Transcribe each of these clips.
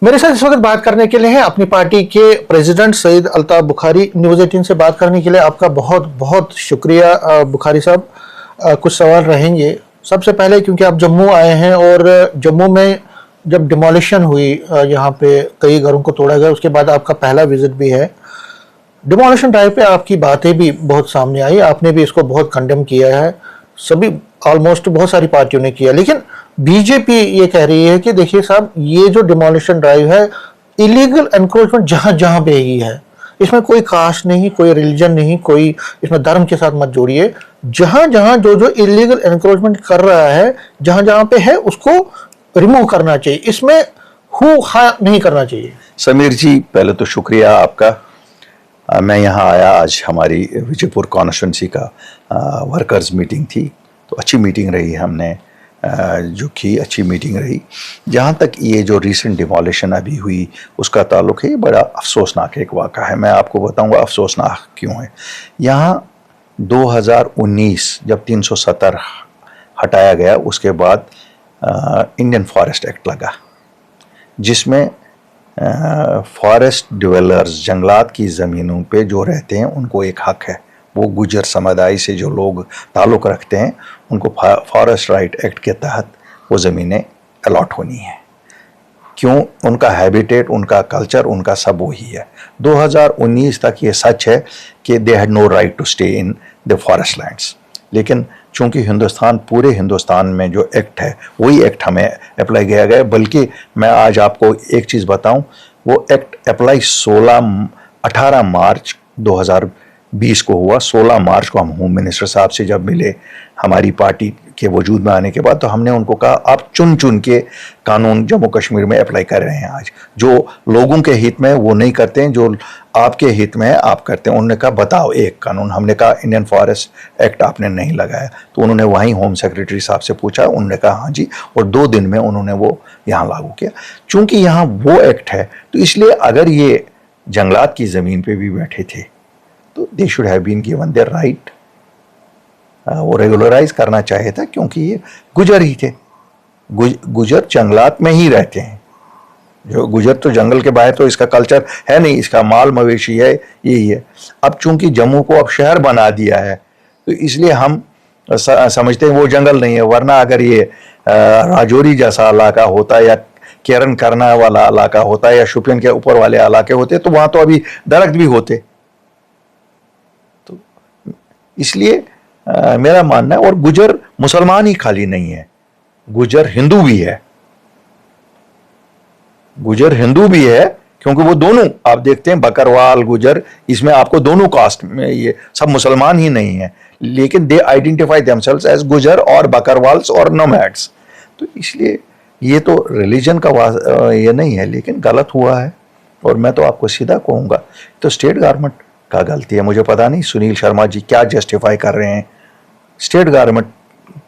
मेरे साथ इस वक्त बात करने के लिए है अपनी पार्टी के प्रेसिडेंट सईद अल्ताफ बुखारी। न्यूज़ 18 से बात करने के लिए आपका बहुत बहुत शुक्रिया बुखारी साहब। कुछ सवाल रहेंगे। सबसे पहले क्योंकि आप जम्मू आए हैं और जम्मू में जब डिमोलिशन हुई, यहाँ पे कई घरों को तोड़ा गया, उसके बाद आपका पहला विजिट भी है। डिमोलिशन ड्राइव पे आपकी बातें भी बहुत सामने आई, आपने भी इसको बहुत कंडेम किया है। सभी ऑलमोस्ट बहुत सारी पार्टियों ने किया, लेकिन बीजेपी ये कह रही है कि देखिए साहब, ये जो डिमोलिशन ड्राइव है, इलीगल एनक्रोचमेंट जहां जहां पे ही है, इसमें कोई कास्ट नहीं, कोई रिलीजन नहीं, कोई इसमें धर्म के साथ मत जोड़िए। जहां जहां जो जो इलीगल एनक्रोचमेंट कर रहा है, जहां जहां पे है, उसको रिमूव करना चाहिए। इसमें हु हा नहीं करना चाहिए। समीर जी, पहले तो शुक्रिया आपका। मैं यहाँ आया, आज हमारी विजयपुर कॉन्स्टिट्यूंसी का वर्कर्स मीटिंग थी, तो अच्छी मीटिंग रही। हमने जो कि अच्छी मीटिंग रही। जहाँ तक ये जो रिसेंट डिमोलिशन अभी हुई उसका ताल्लुक है, ये बड़ा अफसोसनाक एक वाक़ा है। मैं आपको बताऊंगा अफसोसनाक क्यों है। यहाँ 2019 जब 370 हटाया गया, उसके बाद इंडियन फॉरेस्ट एक्ट लगा, जिसमें फॉरेस्ट डिवेलर्स, जंगलात की ज़मीनों पे जो रहते हैं उनको एक हक है। वो गुजर समुदाय से जो लोग ताल्लुक़ रखते हैं उनको फॉरेस्ट राइट एक्ट के तहत वो ज़मीनें अलॉट होनी है। क्यों? उनका हैबिटेट, उनका कल्चर, उनका सब वही है। 2019 तक ये सच है कि they had no right to stay in the forest lands, लेकिन चूँकि हिंदुस्तान, पूरे हिंदुस्तान में जो एक्ट है वही एक्ट हमें अप्लाई किया गया। बल्कि मैं आज आपको एक चीज़ बताऊं, वो एक्ट अप्लाई 18 मार्च 2020 को हुआ। 16 मार्च को हम होम मिनिस्टर साहब से जब मिले हमारी पार्टी के वजूद में आने के बाद, तो हमने उनको कहा आप चुन चुन के कानून जम्मू कश्मीर में अप्लाई कर रहे हैं। आज जो लोगों के हित में वो नहीं करते हैं, जो आपके हित में आप करते हैं। उन्होंने कहा बताओ एक कानून। हमने कहा इंडियन फॉरेस्ट एक्ट आपने नहीं लगाया। तो उन्होंने वहीं होम सेक्रेटरी साहब से पूछा, उन्होंने कहा हाँ जी, और 2 दिन में उन्होंने वो यहाँ लागू किया। चूँकि यहाँ वो एक्ट है, तो इसलिए अगर ये जंगलात की ज़मीन पर भी बैठे थे तो they should have been given their right. वो रेगुलराइज करना चाहिए था, क्योंकि ये गुजर ही थे। गुजर जंगलात में ही रहते हैं। जो गुजर तो जंगल के बाहर तो इसका कल्चर है नहीं, इसका माल मवेशी है, यही है। अब चूंकि जम्मू को अब शहर बना दिया है, तो इसलिए हम समझते हैं वो जंगल नहीं है। वरना अगर ये राजौरी जैसा इलाका होता या केरन करना वाला इलाका होता या शुपियन के ऊपर वाले इलाके होते, तो वहाँ तो अभी दरख्त भी होते। तो इसलिए मेरा मानना है, और गुजर मुसलमान ही खाली नहीं है, गुजर हिंदू भी है। गुजर हिंदू भी है, क्योंकि वो दोनों आप देखते हैं, बकरवाल, गुजर, इसमें आपको दोनों कास्ट में, ये सब मुसलमान ही नहीं है, लेकिन दे आइडेंटिफाई देमसेल्व्स एज गुजर और बकरवाल्स और नोमैड्स। तो इसलिए ये तो रिलीजन का ये नहीं है, लेकिन गलत हुआ है। और मैं तो आपको सीधा कहूँगा, तो स्टेट गवर्नमेंट का गलती है। मुझे पता नहीं सुनील शर्मा जी क्या जस्टिफाई कर रहे हैं। स्टेट गवर्नमेंट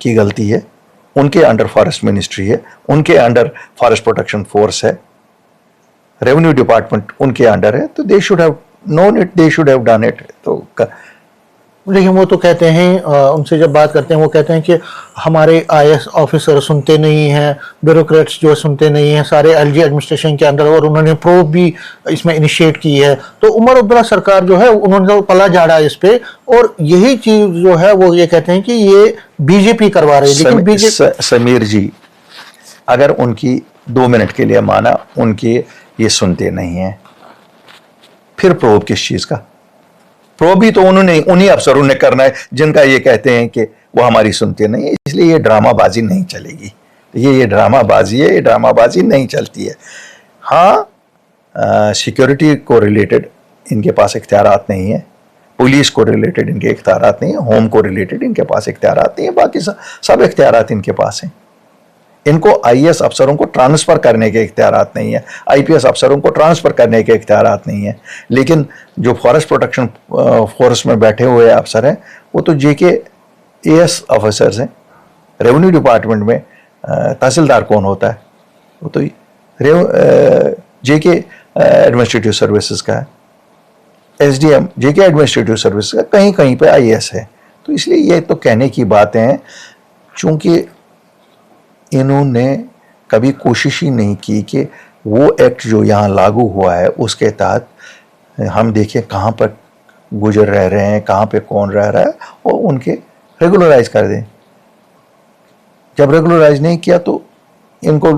की गलती है, उनके अंडर फॉरेस्ट मिनिस्ट्री है, उनके अंडर फॉरेस्ट प्रोटेक्शन फोर्स है, रेवेन्यू डिपार्टमेंट उनके अंडर है। तो they should have known it, they should have done it. तो लेकिन वो तो कहते हैं, उनसे जब बात करते हैं वो कहते हैं कि हमारे आईएएस ऑफिसर सुनते नहीं हैं, ब्यूरोक्रेट्स जो सुनते नहीं हैं, सारे एलजी एडमिनिस्ट्रेशन के अंदर, और उन्होंने प्रोब भी इसमें इनिशिएट की है। तो उमर अब्दुल्ला सरकार जो है, उन्होंने तो पला झाड़ा इस पे, और यही चीज जो है वो ये कहते हैं कि ये बीजेपी करवा रही है। लेकिन बीजेपी, समीर जी, अगर उनकी 2 मिनट के लिए माना उनकी ये सुनते नहीं है, फिर प्रोब किस चीज का? प्रो भी तो उन्होंने, उन्हीं अफसरों ने करना है जिनका ये कहते हैं कि वो हमारी सुनते नहीं है। इसलिए ये ड्रामाबाजी नहीं चलेगी। ये ड्रामाबाजी है, ये ड्रामाबाजी नहीं चलती है। हाँ, सिक्योरिटी को रिलेटेड इनके पास इख्तियारात नहीं है, पुलिस को रिलेटेड इनके इख्तियारात नहीं है, होम को रिलेटेड इनके पास इख्तियारात नहीं है, बाकी सब इख्तियारात इनके पास हैं। इनको आईएएस अफसरों को ट्रांसफ़र करने के इख्तियारात नहीं है, आईपीएस अफसरों को ट्रांसफ़र करने के इख्तियारात नहीं है। लेकिन जो फॉरेस्ट प्रोटेक्शन फोर्स में बैठे हुए अफसर हैं, वो तो जेके एएस ऑफिसर्स हैं। रेवेन्यू डिपार्टमेंट में तहसीलदार कौन होता है? वो तो जेके एडमिनिस्ट्रेटिव सर्विसेज का है। एसडीएम जेके एडमिनिस्ट्रेटिव सर्विस का कहीं कहीं पे आईएएस है। तो इसलिए ये तो कहने की बातें हैं, चूँकि इन्होंने कभी कोशिश ही नहीं की कि वो एक्ट जो यहाँ लागू हुआ है उसके तहत हम देखें कहाँ पर गुजर रह रहे हैं, कहाँ पे कौन रह रहा है, और उनके रेगुलराइज कर दें। जब रेगुलराइज नहीं किया तो इनको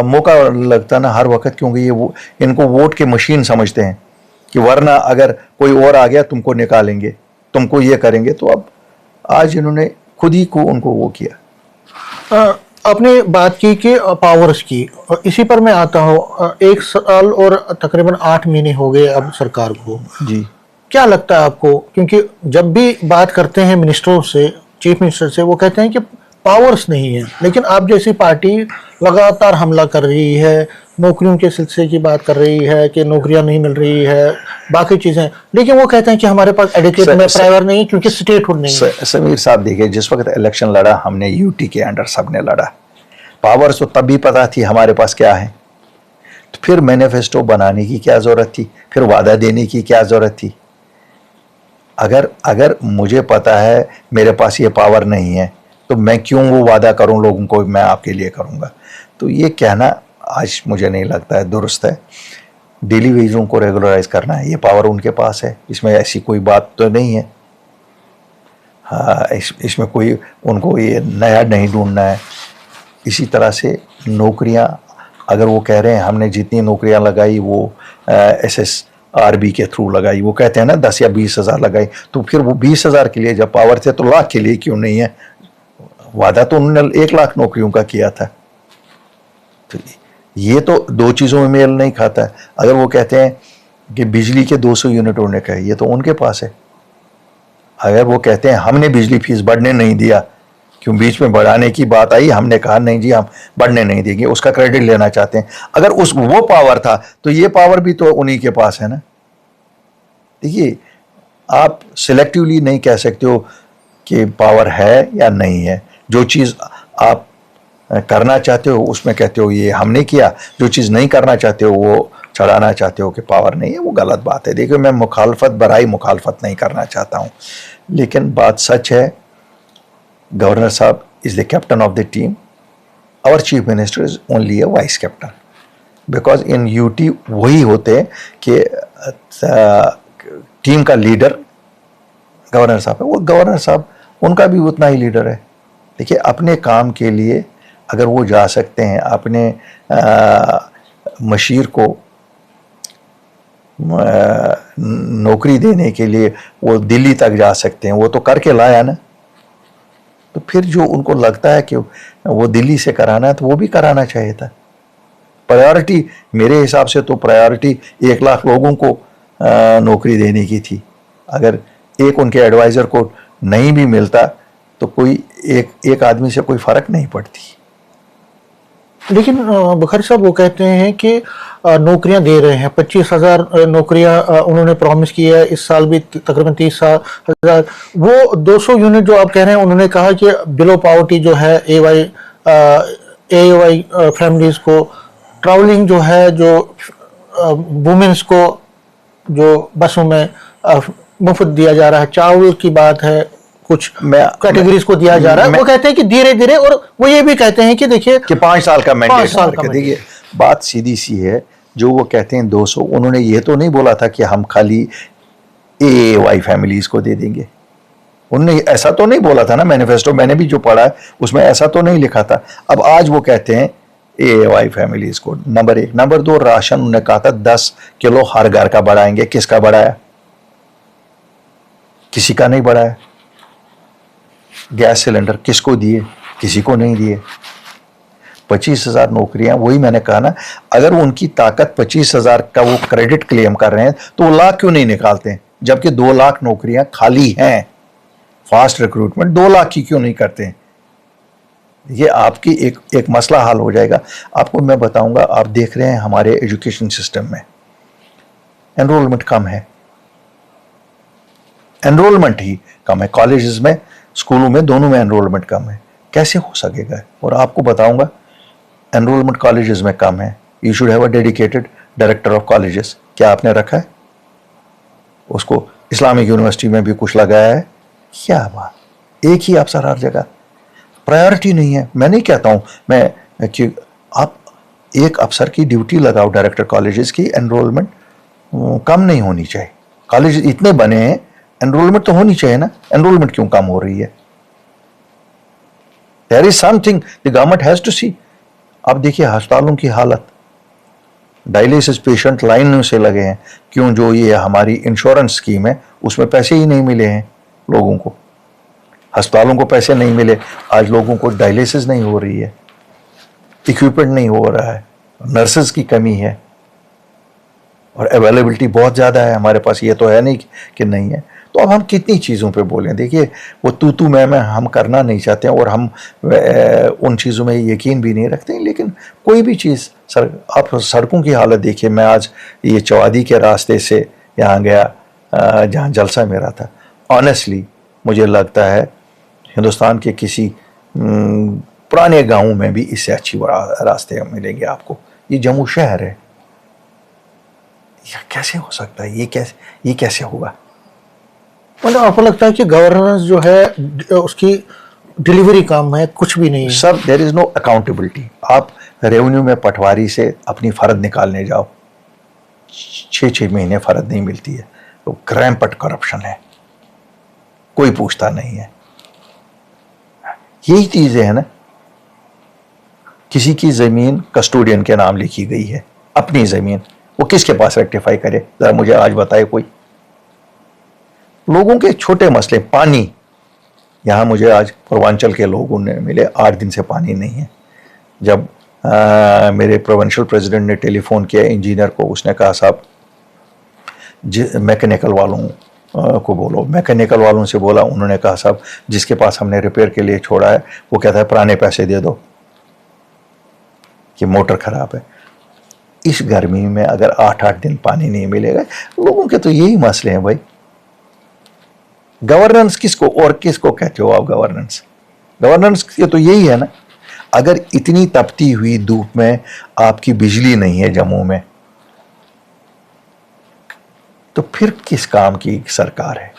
मौका लगता ना हर वक्त, क्योंकि ये इनको वोट के मशीन समझते हैं कि वरना अगर कोई और आ गया तुमको निकालेंगे, तुमको ये करेंगे। तो अब आज इन्होंने खुद ही को उनको वो किया। आपने बात की कि पावर्स की, और इसी पर मैं आता हूँ। 1 साल और तकरीबन 8 महीने हो गए अब सरकार को। जी, क्या लगता है आपको, क्योंकि जब भी बात करते हैं मिनिस्टरों से, चीफ मिनिस्टर से, वो कहते हैं कि पावर्स नहीं है, लेकिन आप जैसी पार्टी लगातार हमला कर रही है, नौकरियों के सिलसिले की बात कर रही है कि नौकरियां नहीं मिल रही है, बाकी चीजें, लेकिन वो कहते हैं कि हमारे पास एडिक्वेट में प्राइवेट नहीं है क्योंकि स्टेटहुड नहीं है। समीर साहब देखिए, जिस वक्त इलेक्शन लड़ा हमने यूटी के अंडर सबने लड़ा, पावर्स तो तब भी पता थी हमारे पास क्या है, तो फिर मैनिफेस्टो बनाने की क्या जरूरत थी, फिर वादा देने की क्या जरूरत थी। अगर मुझे पता है मेरे पास ये पावर नहीं है तो मैं क्यों वो वादा करूं लोगों को मैं आपके लिए करूंगा। तो ये कहना आज मुझे नहीं लगता है दुरुस्त है। डेली वेजों को रेगुलराइज करना है, ये पावर उनके पास है, इसमें ऐसी कोई बात तो नहीं है। हाँ, इसमें कोई उनको ये नया नहीं ढूंढना है। इसी तरह से नौकरियां, अगर वो कह रहे हैं हमने जितनी नौकरियां लगाई वो SSRB के थ्रू लगाई, वो कहते हैं ना 10 या 20 हज़ार लगाई, तो फिर वो 20 हज़ार के लिए जब पावर थे तो लाख के लिए क्यों नहीं है? वादा तो उन्होंने 1 लाख नौकरियों का किया था। तो ये तो दो चीज़ों में मेल नहीं खाता है। अगर वो कहते हैं कि बिजली के 200 यूनिट होने का है, ये तो उनके पास है। अगर वो कहते हैं हमने बिजली फीस बढ़ने नहीं दिया, क्यों बीच में बढ़ाने की बात आई, हमने कहा नहीं जी हम बढ़ने नहीं देंगे, उसका क्रेडिट लेना चाहते हैं। अगर वो पावर था तो ये पावर भी तो उन्हीं के पास है ना। देखिए, आप सिलेक्टिवली नहीं कह सकते हो कि पावर है या नहीं है। जो चीज़ आप करना चाहते हो उसमें कहते हो ये हमने किया, जो चीज़ नहीं करना चाहते हो वो चढ़ाना चाहते हो कि पावर नहीं है, वो गलत बात है। देखिए, मैं बराई मुखालफत नहीं करना चाहता हूँ, लेकिन बात सच है, गवर्नर साहब is the captain of the team, our chief minister is only a vice captain, because in UT वही होते हैं कि टीम का लीडर गवर्नर साहब है। वो गवर्नर साहब उनका भी उतना ही लीडर है। देखिए, अपने काम के लिए अगर वो जा सकते हैं, अपने मशीर को नौकरी देने के लिए वो दिल्ली तक जा सकते हैं, वो तो करके लाया ना। तो फिर जो उनको लगता है कि वो दिल्ली से कराना है तो वो भी कराना चाहिए था। प्रायोरिटी मेरे हिसाब से तो प्रायोरिटी 1 लाख लोगों को नौकरी देने की थी। अगर एक उनके एडवाइज़र को नहीं भी मिलता तो कोई एक आदमी से कोई फ़र्क नहीं पड़ती। लेकिन बुखारी साहब वो कहते हैं कि नौकरियां दे रहे हैं, 25,000 नौकरियां उन्होंने प्रॉमिस की है, इस साल भी तकरीबन 30,000। वो 200 यूनिट जो आप कह रहे हैं, उन्होंने कहा कि बिलो पावर्टी जो है AY फैमिलीज को ट्रैवलिंग जो है, जो वुमेन्स को जो बसों में मुफ्त दिया जा रहा है, चावल की बात है, कुछ कैटेगरीज को दिया जा रहा है। वो कहते हैं कि धीरे धीरे, और वो ये भी कहते हैं कि देखिए कि 5 साल का मैंडेट। देखिए, बात सीधी सी है। जो वो कहते हैं 200, उन्होंने ये तो नहीं बोला था कि हम खाली AY फैमिलीज को दे देंगे। उन्होंने ऐसा तो नहीं बोला था ना। मैनिफेस्टो मैंने भी जो पढ़ा है उसमें ऐसा तो नहीं लिखा था। अब आज वो कहते हैं AY फैमिलीज को, नंबर 1। नंबर 2, राशन उन्होंने कहा था 10 किलो हर घर का बढ़ाएंगे। किसका बढ़ाया? किसी का नहीं बढ़ाया। गैस सिलेंडर किसको दिए? किसी को नहीं दिए। 25,000 नौकरियां, वही मैंने कहा ना, अगर उनकी ताकत 25,000 का वो क्रेडिट क्लेम कर रहे हैं तो वो लाख क्यों नहीं निकालते हैं? जबकि 2 लाख नौकरियां खाली हैं। फास्ट रिक्रूटमेंट 2 लाख की क्यों नहीं करते हैं? ये आपकी एक मसला हल हो जाएगा। आपको मैं बताऊंगा, आप देख रहे हैं हमारे एजुकेशन सिस्टम में एनरोलमेंट कम है। एनरोलमेंट ही कम है, कॉलेजेस में, स्कूलों में, दोनों में एनरोलमेंट कम है। कैसे हो सकेगा? और आपको बताऊंगा, एनरोलमेंट कॉलेजेस में कम है। You should have a dedicated director of colleges. क्या आपने रखा है? उसको इस्लामिक यूनिवर्सिटी में भी कुछ लगाया है? क्या बात, एक ही अफसर हर जगह। प्रायोरिटी नहीं है। मैं नहीं कहता हूं मैं कि आप एक अफसर की ड्यूटी लगाओ डायरेक्टर कॉलेजेस की, एनरोलमेंट कम नहीं होनी चाहिए। कॉलेज इतने बने हैं, एनरोलमेंट तो होनी चाहिए ना, एनरोलमेंट क्यों कम हो रही है? There is something the government has to see. अब देखिए अस्पतालों की हालत, डायलिसिस पेशेंट लाइन से लगे हैं, क्यों? जो ये हमारी इंश्योरेंस स्कीम है उसमें पैसे ही नहीं मिले हैं लोगों को, अस्पतालों को पैसे नहीं मिले, आज लोगों को डायलिसिस नहीं हो रही है, इक्विपमेंट नहीं हो रहा है, नर्सेज की कमी है और अवेलेबिलिटी बहुत ज़्यादा है हमारे पास, ये तो है नहीं कि नहीं है। तो अब हम कितनी चीज़ों पे बोलें? देखिए वो तू मैं हम करना नहीं चाहते हैं और हम उन चीज़ों में यकीन भी नहीं रखते हैं, लेकिन कोई भी चीज़ आप सड़कों की हालत देखिए। मैं आज ये चौआदी के रास्ते से यहाँ गया जहाँ जलसा मेरा था, ऑनेस्टली मुझे लगता है हिंदुस्तान के किसी पुराने गाँव में भी इससे अच्छी रास्ते मिलेंगे आपको। ये जम्मू शहर है, यह कैसे हो सकता है? ये कैसे होगा? मतलब आपको लगता है कि गवर्नेंस जो है उसकी डिलीवरी काम है, कुछ भी नहीं है? Sir there is no accountability. आप रेवेन्यू में पटवारी से अपनी फर्द निकालने जाओ, 6 महीने फर्द नहीं मिलती है, तो क्रैम्पट करप्शन है, कोई पूछता नहीं है। यही चीजें है ना, किसी की जमीन कस्टोडियन के नाम लिखी गई है, अपनी जमीन, वो किसके पास रेक्टिफाई करे? जरा मुझे आज बताए कोई। लोगों के छोटे मसले, पानी, यहां मुझे आज पूर्वांचल के लोगों ने मिले, 8 दिन से पानी नहीं है। जब मेरे प्रोविंशियल प्रेसिडेंट ने टेलीफोन किया इंजीनियर को, उसने कहा साहब मैकेनिकल वालों को बोलो। मैकेनिकल वालों से बोला, उन्होंने कहा साहब जिसके पास हमने रिपेयर के लिए छोड़ा है वो कहता है पुराने पैसे दे दो कि मोटर खराब है। इस गर्मी में अगर 8-8 दिन पानी नहीं मिलेगा, लोगों के तो यही मसले हैं भाई। गवर्नेंस किसको और किसको कहते हो आप? गवर्नेंस ये तो यही है ना। अगर इतनी तपती हुई धूप में आपकी बिजली नहीं है जम्मू में, तो फिर किस काम की सरकार है?